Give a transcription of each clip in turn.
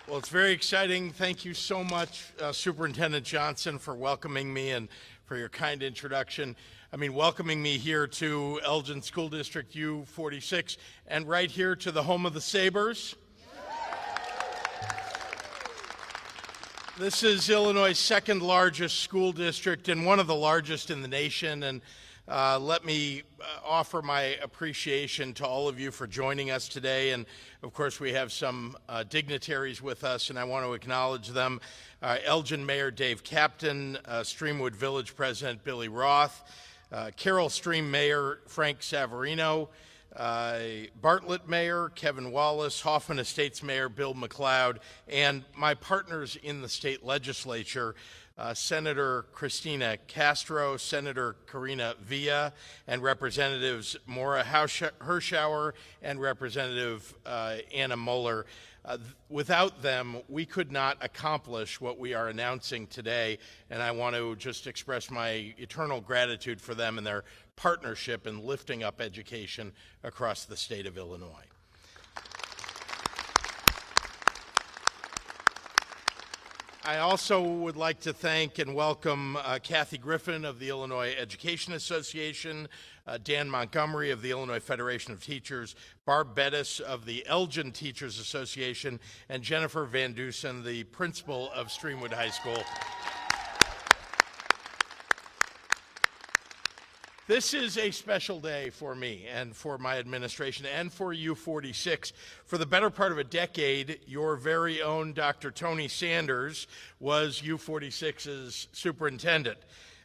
Well, it's very exciting. Thank you so much, Superintendent Johnson, for welcoming me and for your kind introduction. Welcoming me here to Elgin School District U46 and right here to the home of the Sabres. This is Illinois' second largest school district and one of the largest in the nation. And let me offer my appreciation to all of you for joining us today. And of course, we have some dignitaries with us, and I want to acknowledge them. Elgin Mayor Dave Captain, Streamwood Village President Billy Roth, Carroll Stream Mayor Frank Savarino, Bartlett Mayor Kevin Wallace, Hoffman Estates Mayor Bill McLeod, and my partners in the state legislature, Senator Christina Castro, Senator Karina Villa, and Representatives Maura Hirschauer and Representative Anna Muller. Without them, we could not accomplish what we are announcing today, and I want to just express my eternal gratitude for them and their partnership in lifting up education across the state of Illinois. I also would like to thank and welcome Kathy Griffin of the Illinois Education Association, Dan Montgomery of the Illinois Federation of Teachers, Barb Bettis of the Elgin Teachers Association, and Jennifer Van Dusen, the principal of Streamwood High School. This is a special day for me and for my administration and for U46. For the better part of a decade, your very own Dr. Tony Sanders was U46's superintendent.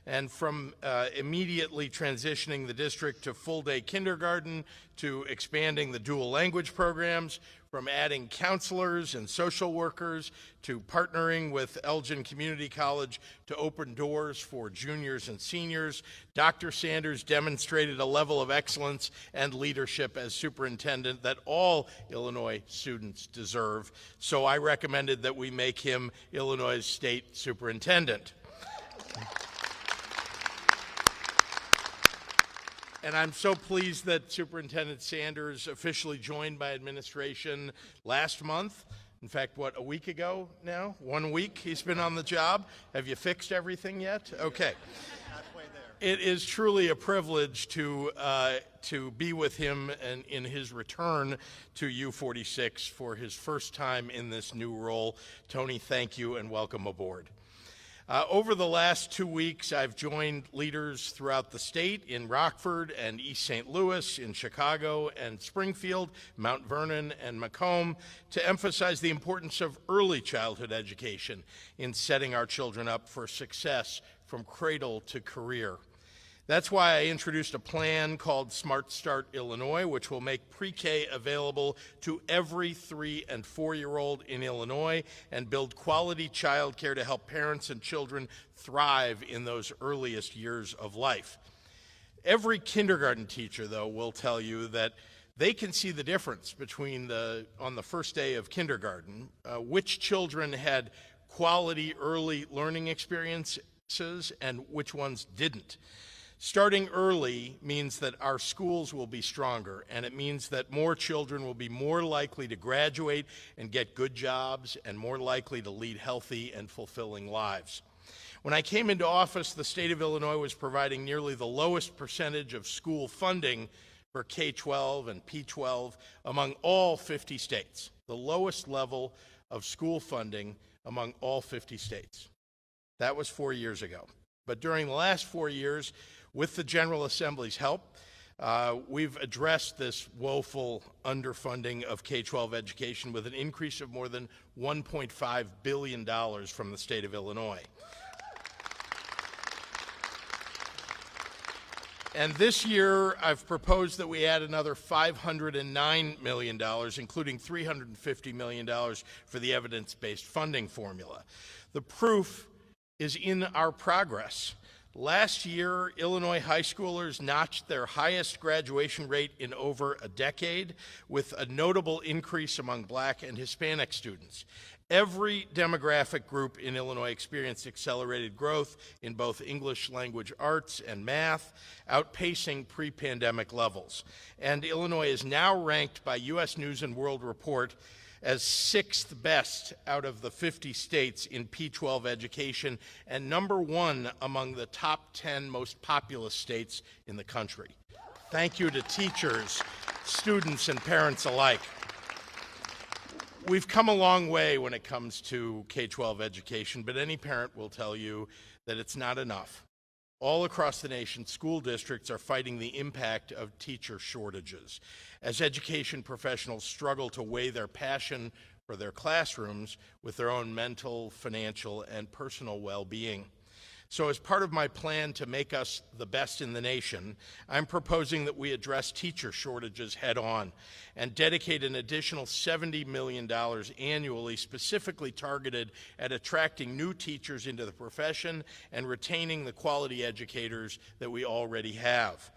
And from immediately transitioning the district to full-day kindergarten, to expanding the dual language programs, from adding counselors and social workers, to partnering with Elgin Community College to open doors for juniors and seniors, Dr. Sanders demonstrated a level of excellence and leadership as superintendent that all Illinois students deserve. So I recommended that we make him Illinois' state superintendent. And I'm so pleased that Superintendent Sanders officially joined my administration last month. In fact, a week ago now? 1 week he's been on the job. Have you fixed everything yet? Okay. Halfway there. It is truly a privilege to be with him in his return to U46 for his first time in this new role. Tony, thank you and welcome aboard. Over the last 2 weeks, I've joined leaders throughout the state in Rockford and East St. Louis, in Chicago and Springfield, Mount Vernon and Macomb, to emphasize the importance of early childhood education in setting our children up for success from cradle to career. That's why I introduced a plan called Smart Start Illinois, which will make pre-K available to every 3- and 4-year-old in Illinois and build quality childcare to help parents and children thrive in those earliest years of life. Every kindergarten teacher, though, will tell you that they can see the difference between on the first day of kindergarten, which children had quality early learning experiences and which ones didn't. Starting early means that our schools will be stronger, and it means that more children will be more likely to graduate and get good jobs and more likely to lead healthy and fulfilling lives. When I came into office, the state of Illinois was providing nearly the lowest percentage of school funding for K-12 and P-12 among all 50 states, the lowest level of school funding among all 50 states. That was 4 years ago. But during the last 4 years, with the General Assembly's help, we've addressed this woeful underfunding of K-12 education with an increase of more than $1.5 billion from the state of Illinois. And this year, I've proposed that we add another $509 million, including $350 million for the evidence-based funding formula. The proof is in our progress. Last year, Illinois high schoolers notched their highest graduation rate in over a decade, with a notable increase among Black and Hispanic students. Every demographic group in Illinois experienced accelerated growth in both English language arts and math, outpacing pre-pandemic levels. And Illinois is now ranked by U.S. News and World Report as 6th best out of the 50 states in P-12 education and #1 among the top 10 most populous states in the country. Thank you to teachers, students, and parents alike. We've come a long way when it comes to K-12 education, but any parent will tell you that it's not enough. All across the nation, school districts are fighting the impact of teacher shortages as education professionals struggle to weigh their passion for their classrooms with their own mental, financial, and personal well-being. So as part of my plan to make us the best in the nation, I'm proposing that we address teacher shortages head-on and dedicate an additional $70 million annually specifically targeted at attracting new teachers into the profession and retaining the quality educators that we already have.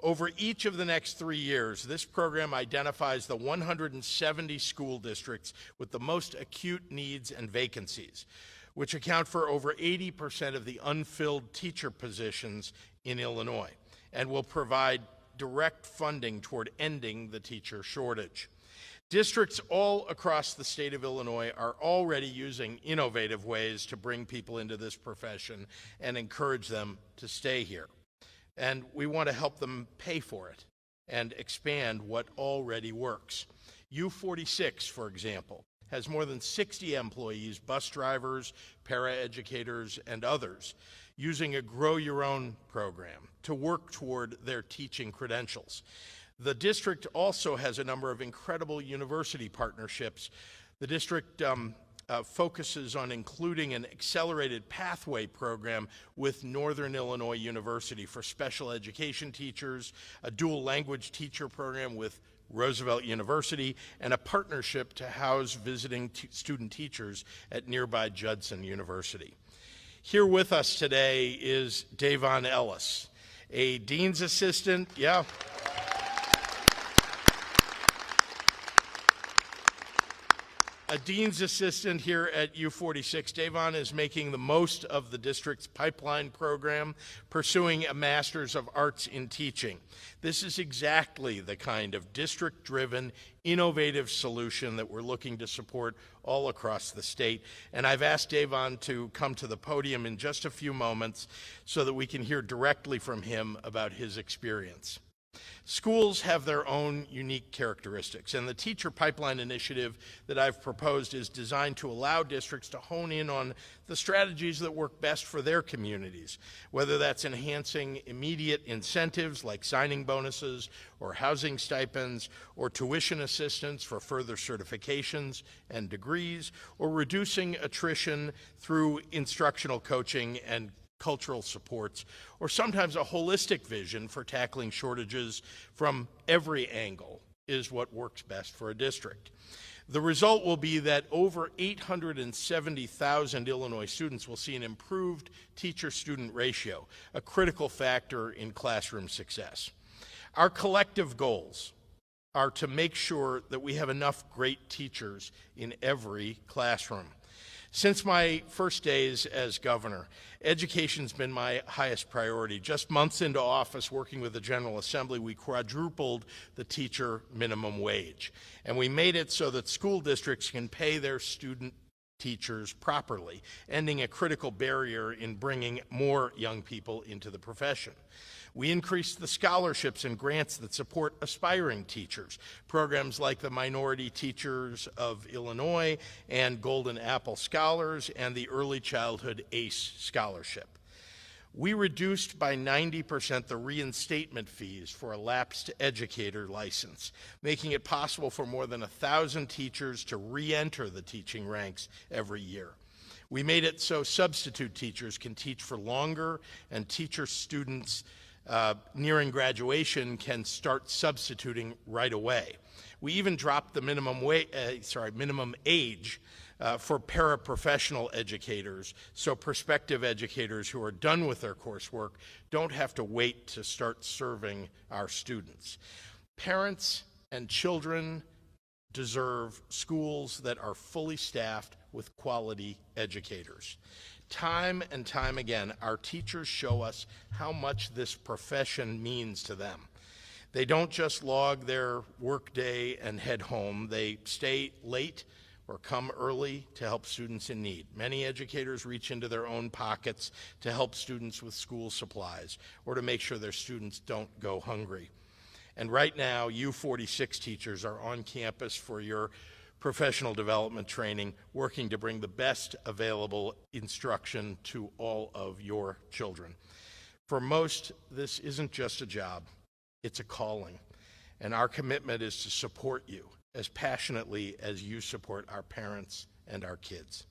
Over each of the next 3 years, this program identifies the 170 school districts with the most acute needs and vacancies, which account for over 80% of the unfilled teacher positions in Illinois, and will provide direct funding toward ending the teacher shortage. Districts all across the state of Illinois are already using innovative ways to bring people into this profession and encourage them to stay here. And we want to help them pay for it and expand what already works. U46, for example, has more than 60 employees, bus drivers, paraeducators, and others, using a Grow Your Own program to work toward their teaching credentials. The district also has a number of incredible university partnerships. The district focuses on including an accelerated pathway program with Northern Illinois University for special education teachers, a dual language teacher program with Roosevelt University, and a partnership to house visiting student teachers at nearby Judson University. Here with us today is Davon Ellis, a dean's assistant, a dean's assistant here at U46. Davon is making the most of the district's pipeline program, pursuing a Master's of Arts in Teaching. This is exactly the kind of district-driven, innovative solution that we're looking to support all across the state. And I've asked Davon to come to the podium in just a few moments so that we can hear directly from him about his experience. Schools have their own unique characteristics, and the Teacher Pipeline Initiative that I've proposed is designed to allow districts to hone in on the strategies that work best for their communities, whether that's enhancing immediate incentives like signing bonuses or housing stipends or tuition assistance for further certifications and degrees, or reducing attrition through instructional coaching and cultural supports, or sometimes a holistic vision for tackling shortages from every angle is what works best for a district. The result will be that over 870,000 Illinois students will see an improved teacher-student ratio, a critical factor in classroom success. Our collective goals are to make sure that we have enough great teachers in every classroom. Since my first days as governor, education's been my highest priority. Just months into office, working with the General Assembly, we quadrupled the teacher minimum wage. And we made it so that school districts can pay their student teachers properly, ending a critical barrier in bringing more young people into the profession. We increased the scholarships and grants that support aspiring teachers, programs like the Minority Teachers of Illinois and Golden Apple Scholars and the Early Childhood ACE Scholarship. We reduced by 90% the reinstatement fees for a lapsed educator license, making it possible for more than 1,000 teachers to re-enter the teaching ranks every year. We made it so substitute teachers can teach for longer, and teacher students nearing graduation can start substituting right away. We even dropped the minimum age for paraprofessional educators, so prospective educators who are done with their coursework don't have to wait to start serving our students. Parents and children deserve schools that are fully staffed with quality educators. Time and time again, our teachers show us how much this profession means to them. They don't just log their workday and head home. They stay late or come early to help students in need. Many educators reach into their own pockets to help students with school supplies or to make sure their students don't go hungry. And right now, you 46 teachers are on campus for your professional development training, working to bring the best available instruction to all of your children. For most, this isn't just a job, it's a calling. And our commitment is to support you as passionately as you support our parents and our kids.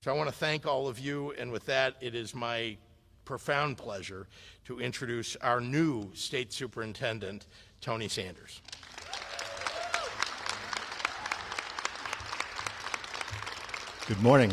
So I want to thank all of you, and with that, it is my profound pleasure to introduce our new State Superintendent, Tony Sanders. Good morning.